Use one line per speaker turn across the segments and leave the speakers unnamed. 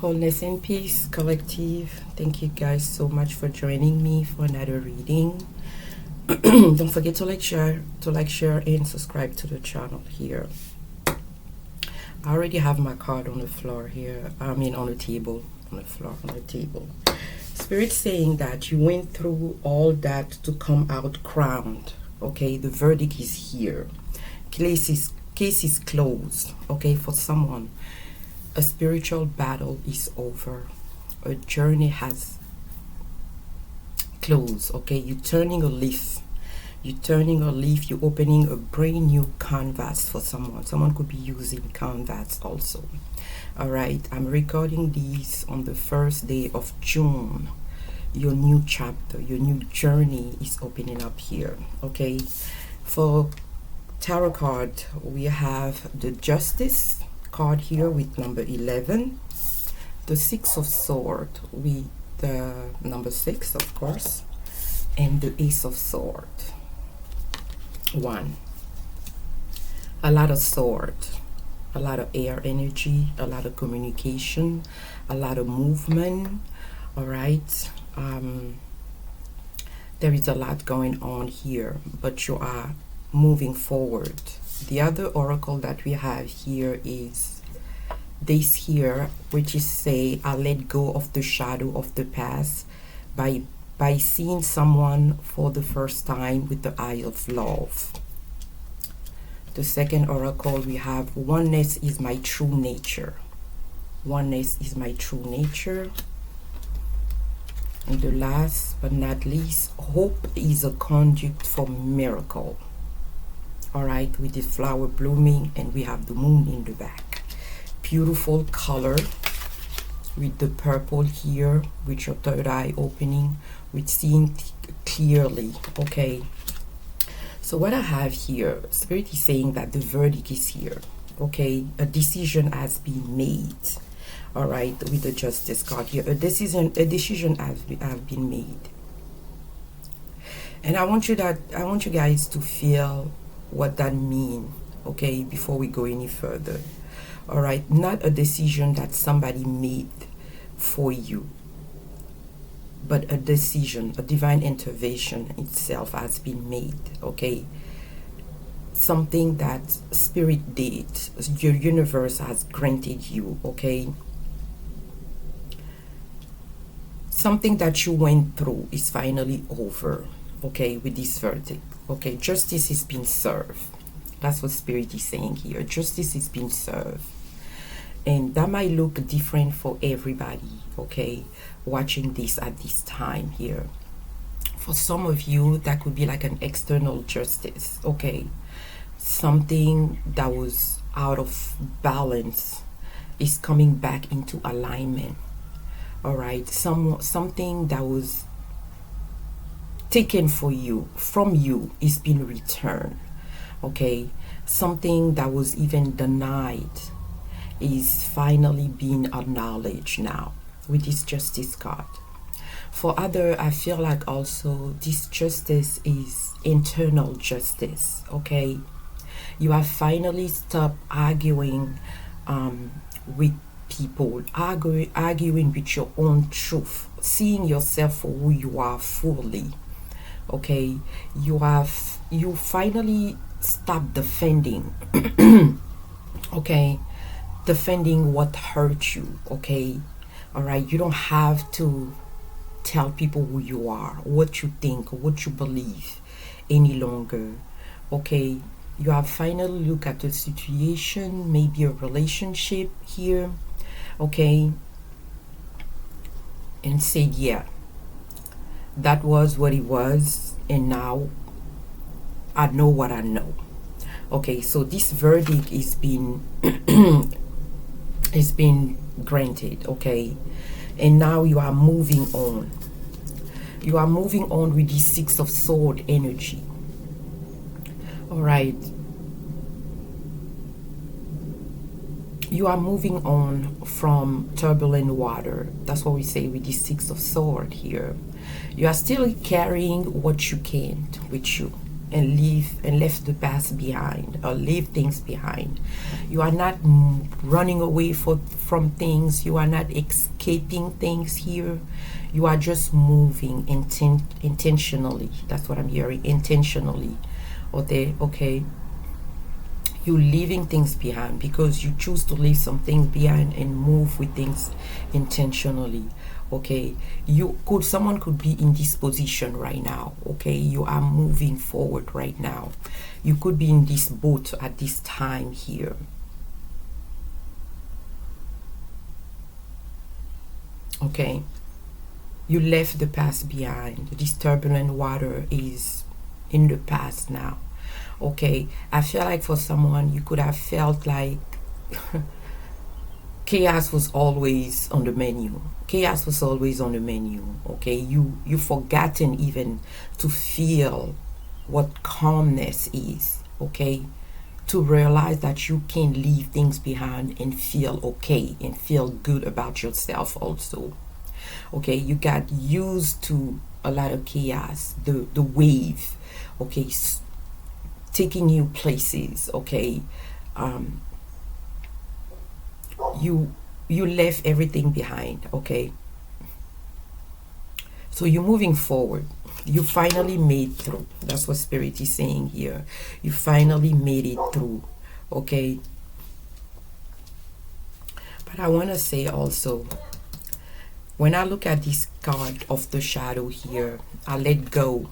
Wholeness and Peace Collective. Thank you guys so much for joining me for another reading. Don't forget to share, and subscribe to the channel here. I already have my card on the floor here. I mean on the table, on the floor, on the table. Spirit saying that you went through all that to come out crowned. Okay, the verdict is here. Case is closed. Okay, for someone. A spiritual battle is over. A journey has closed. Okay, you're turning a leaf. You're turning a leaf. You're opening a brand new canvas for someone. Someone could be using canvas also. All right, I'm recording these on the first day of June. Your new chapter, your new journey is opening up here. Okay, for tarot card, we have the Justice card here with number 11, the Six of Swords with the number 6, of course, and the Ace of Swords. 1. A lot of sword, a lot of air energy, a lot of communication, a lot of movement. All right, there is a lot going on here, but you are moving forward. The other oracle that we have here is this here, which is say, I let go of the shadow of the past by seeing someone for the first time with the eye of love. The second oracle we have, oneness is my true nature. Oneness is my true nature. And the last but not least, hope is a conduit for miracle. All right, with the flower blooming, and we have the moon in the back. Beautiful color with the purple here, with your third eye opening, with seeing clearly. Okay, so what I have here, Spirit is saying that the verdict is here. Okay, a decision has been made. All right, with the Justice card here, a decision has been made. And I want you guys to feel what that means, okay, before we go any further. All right, not a decision that somebody made for you, but a decision, a divine intervention itself has been made. Okay, something that Spirit did, your universe has granted you. Okay, something that you went through is finally over. Okay, with this verdict. Okay, justice is being served. That's what Spirit is saying here. Justice is being served. And that might look different for everybody, okay, watching this at this time here. For some of you, that could be like an external justice, okay. Something that was out of balance is coming back into alignment. All right, something that was taken from you is being returned. Okay, something that was even denied is finally being acknowledged now with this Justice card. For other, I feel like also this justice is internal justice. Okay, you have finally stopped arguing with people, arguing with your own truth, seeing yourself for who you are fully. Okay, you finally stop defending. Okay, defending what hurt you. Okay, all right, you don't have to tell people who you are, what you think, what you believe any longer. Okay, you have finally looked at the situation, maybe a relationship here. Okay, and said, yeah, that was what it was, and now I know what I know. Okay, so this verdict is being is being granted. Okay, and now you are moving on. You are moving on with this Six of Swords energy. All right, you are moving on from turbulent water. That's what we say with this Six of Swords here. You are still carrying what you can with you. and left the past behind, or leave things behind. You are not running away from things. You are not escaping things here. You are just moving intentionally. That's what I'm hearing. Intentionally. Okay. You're leaving things behind because you choose to leave some things behind and move with things intentionally. Okay, someone could be in this position right now. Okay, you are moving forward right now. You could be in this boat at this time here. Okay, you left the past behind. This turbulent water is in the past now. Okay, I feel like for someone you could have felt like chaos was always on the menu. Chaos was always on the menu. Okay, you forgotten even to feel what calmness is. Okay, to realize that you can leave things behind and feel okay and feel good about yourself also. Okay, you got used to a lot of chaos, the wave. Okay, taking you places. Okay, you left everything behind. Okay, so you're moving forward. You finally made through. That's what Spirit is saying here. You finally made it through. Okay, but I want to say also, when I look at this card of the shadow here, I let go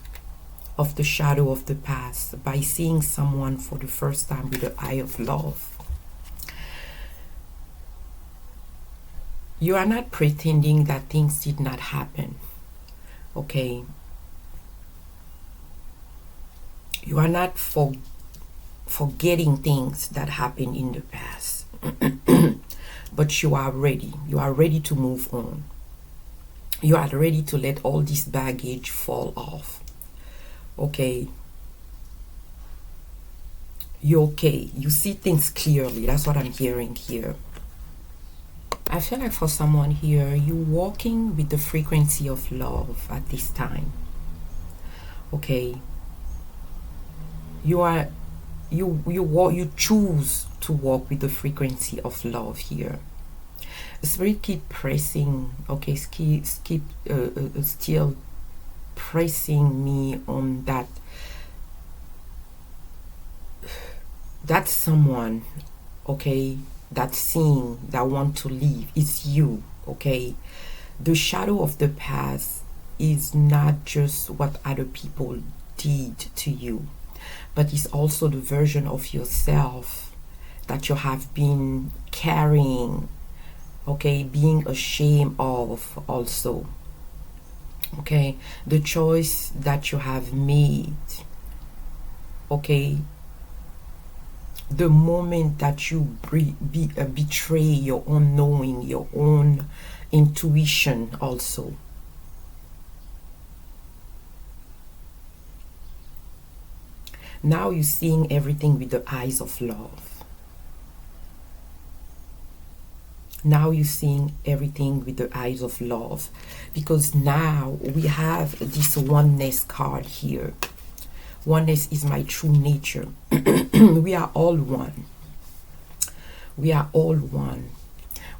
of the shadow of the past by seeing someone for the first time with the eye of love. You are not pretending that things did not happen. Okay, you are not forgetting things that happened in the past. But you are ready to move on. You are ready to let all this baggage fall off. Okay, you're okay. You see things clearly. That's what I'm hearing here. I feel like for someone here, you're walking with the frequency of love at this time. Okay, you choose to walk with the frequency of love here. The Spirit keep pressing. Okay, still pressing me on that. That's someone, okay, that's seeing, that want to leave. It's you. Okay, the shadow of the past is not just what other people did to you, but it's also the version of yourself that you have been carrying. Okay, being ashamed of also. Okay, the choice that you have made. Okay, the moment that you betray your own knowing, your own intuition also. Now you're seeing everything with the eyes of love. Now you're seeing everything with the eyes of love, because now we have this oneness card here. Oneness is my true nature. We are all one. We are all one.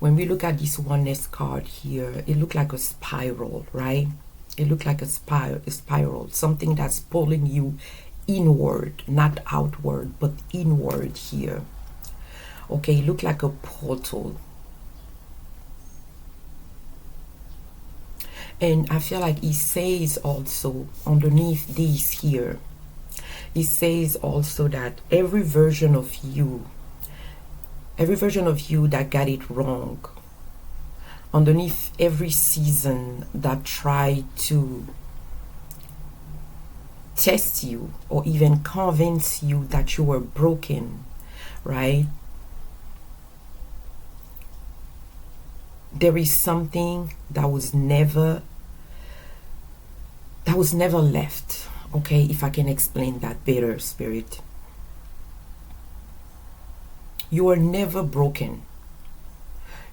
When we look at this oneness card here, it looks like a spiral, right? It looks like a spiral, something that's pulling you inward, not outward, but inward here. Okay, it looks like a portal. And I feel like it says also underneath this here, it says also that every version of you that got it wrong, underneath every season that tried to test you or even convince you that you were broken, right? There is something that was never left. Okay, if I can explain that better, Spirit. You were never broken.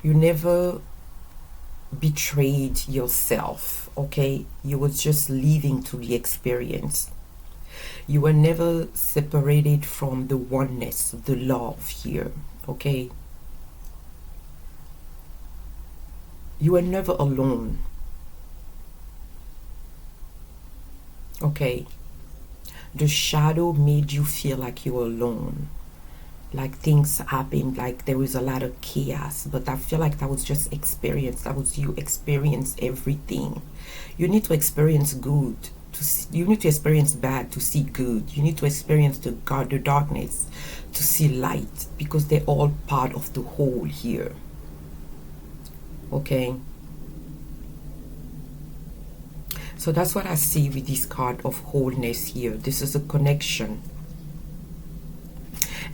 You never betrayed yourself. Okay, you was just living through the experience. You were never separated from the oneness, the love here, okay? You were never alone, okay? The shadow made you feel like you were alone, like things happened, like there was a lot of chaos, but I feel like that was just experience. That was you experience everything. You need to experience good to see, you need to experience bad to see good. You need to experience the darkness to see light, because they're all part of the whole here, okay? So that's what I see with this card of wholeness here. This is a connection,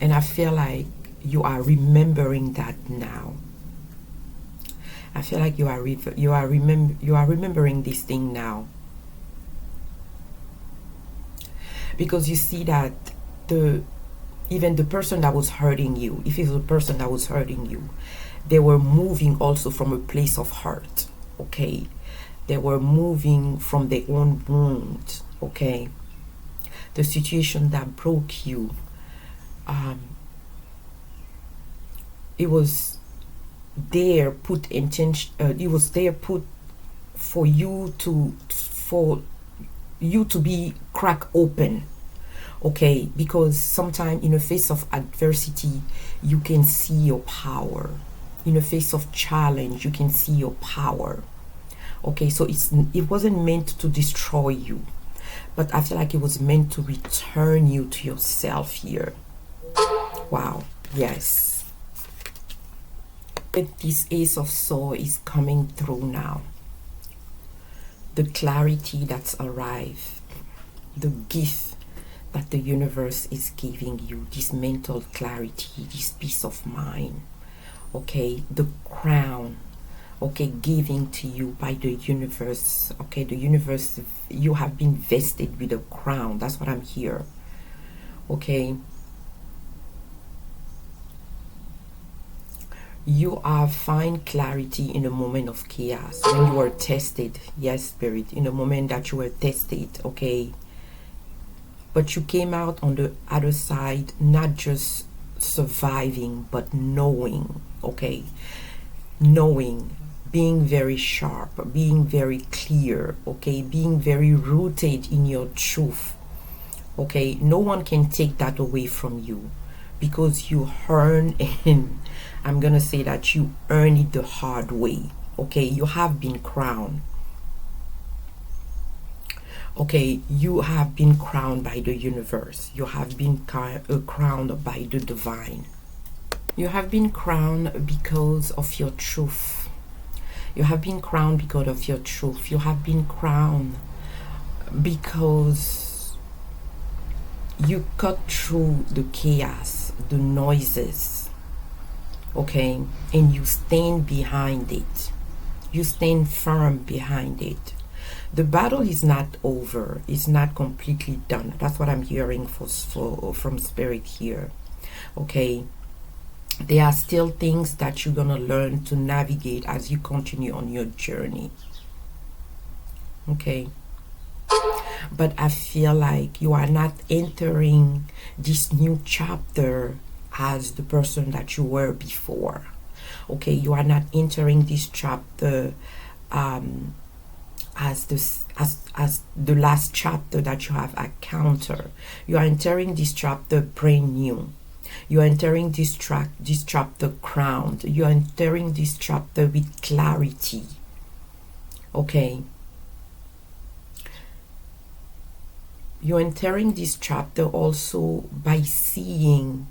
and I feel like you are remembering that now. I feel like you are remembering this thing now, because you see that even the person that was hurting you, if it's a person that was hurting you, they were moving also from a place of hurt, okay? They were moving from their own wound, okay? The situation that broke you, it was there put intention. It was there put for you to be cracked open, okay? Because sometimes in the face of adversity, you can see your power. In the face of challenge, you can see your power. Okay, so it wasn't meant to destroy you, but I feel like it was meant to return you to yourself here. Wow, yes. This Ace of Swords is coming through now. The clarity that's arrived, the gift that the universe is giving you, this mental clarity, this peace of mind, okay? The crown, okay, giving to you by the universe, okay? The universe, you have been vested with a crown. That's what I'm here, okay? You have find clarity in a moment of chaos, when you are tested. Yes, Spirit, in a moment that you were tested, okay? But you came out on the other side, not just surviving, but knowing, okay? Knowing, being very sharp, being very clear, okay? Being very rooted in your truth, okay? No one can take that away from you, because you earn, and I'm gonna say that you earn it the hard way, okay? You have been crowned, okay? You have been crowned by the universe. You have been crowned by the divine. You have been crowned because of your truth. You have been crowned because of your truth. You have been crowned because you cut through the chaos, the noises, okay? And you stand behind it. You stand firm behind it. The battle is not over. It's not completely done. That's what I'm hearing from Spirit here, okay? There are still things that you're gonna learn to navigate as you continue on your journey, okay? But I feel like you are not entering this new chapter as the person that you were before, okay? You are not entering this chapter as the last chapter that you have encountered. You are entering this chapter brand new. You are entering this chapter crowned. You are entering this chapter with clarity, okay? You're entering this chapter also by seeing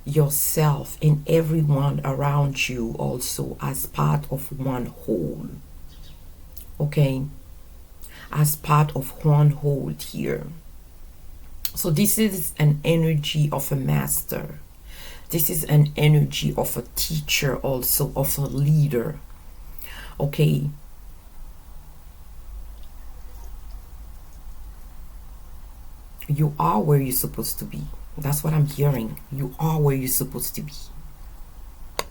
yourself and everyone around you also as part of one whole, okay? As part of one whole here. So this is an energy of a master. This is an energy of a teacher, also of a leader, okay? You are where you're supposed to be. That's what I'm hearing. You are where you're supposed to be.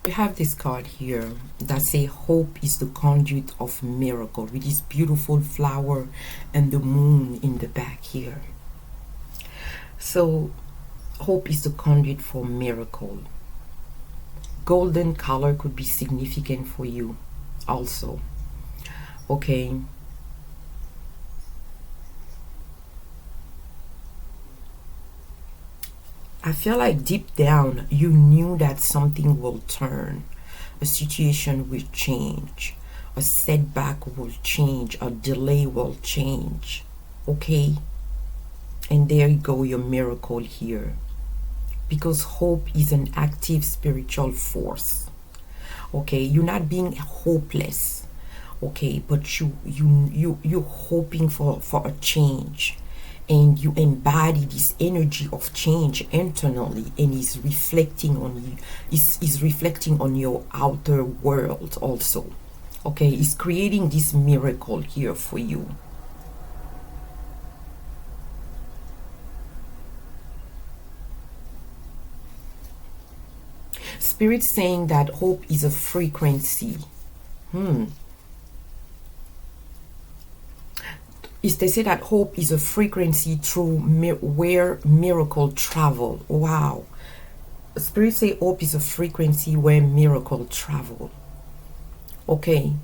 We have this card here that say hope is the conduit of miracle, with this beautiful flower and the moon in the back here. So hope is the conduit for miracle. Golden color could be significant for you also. Okay. I feel like deep down you knew that something will turn, a situation will change, a setback will change, a delay will change. Okay? And there you go, your miracle here. Because hope is an active spiritual force. Okay, you're not being hopeless. Okay, but you're hoping for a change, and you embody this energy of change internally, and is reflecting on you, is reflecting on your outer world also. Okay, it's creating this miracle here for you. Spirit saying that hope is a frequency. Is they say that hope is a frequency through where miracle travel. Wow. Spirit say hope is a frequency where miracle travel. Okay.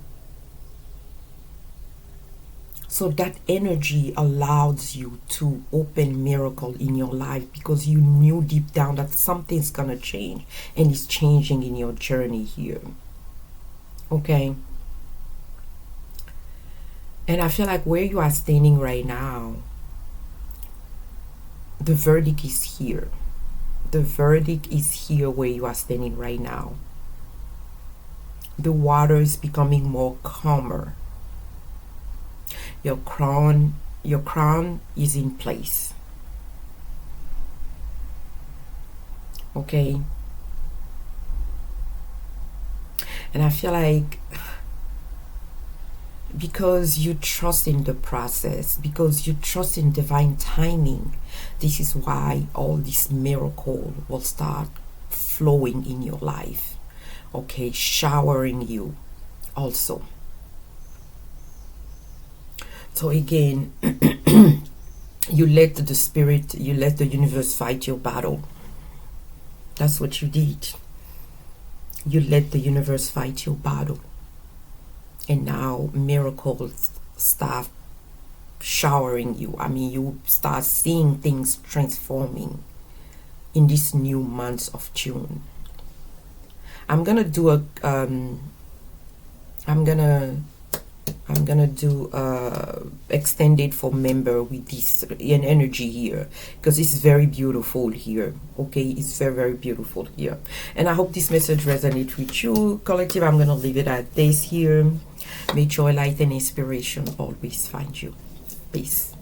So that energy allows you to open miracle in your life, because you knew deep down that something's gonna change, and it's changing in your journey here. Okay. And I feel like where you are standing right now, the verdict is here. The verdict is here where you are standing right now. The water is becoming more calmer. Your crown is in place. Okay. And I feel like because you trust in the process, because you trust in divine timing, this is why all this miracle will start flowing in your life. Okay, showering you also. So again, you let the spirit, you let the universe fight your battle. That's what you did. You let the universe fight your battle. And now miracles start showering you. I mean, you start seeing things transforming in this new month of June. I'm gonna do a I'm gonna do extended for member with this energy here, because it's very beautiful here. Okay, it's very beautiful here, and I hope this message resonates with you, collective. I'm gonna leave it at this here. May joy, light, and inspiration always find you. Peace.